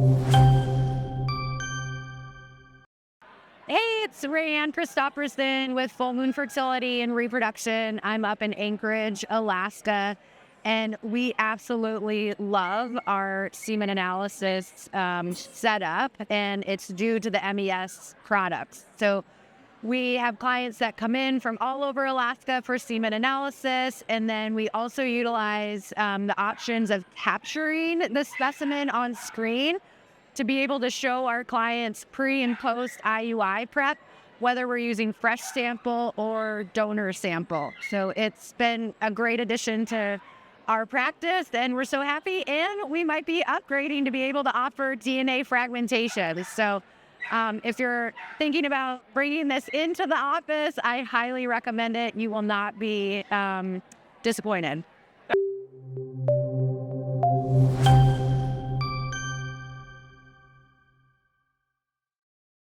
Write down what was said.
Hey, it's Rhianne Christopherson with Moon Fertility and Reproduction. I'm up in Anchorage, Alaska, and we absolutely love our semen analysis setup, and it's due to the MES products. So we have clients that come in from all over Alaska for semen analysis, and then we also utilize the options of capturing the specimen on screen to be able to show our clients pre and post IUI prep, whether we're using fresh sample or donor sample. So it's been a great addition to our practice, and we're so happy, and we might be upgrading to be able to offer DNA fragmentation. So if you're thinking about bringing this into the office, I highly recommend it. You will not be disappointed.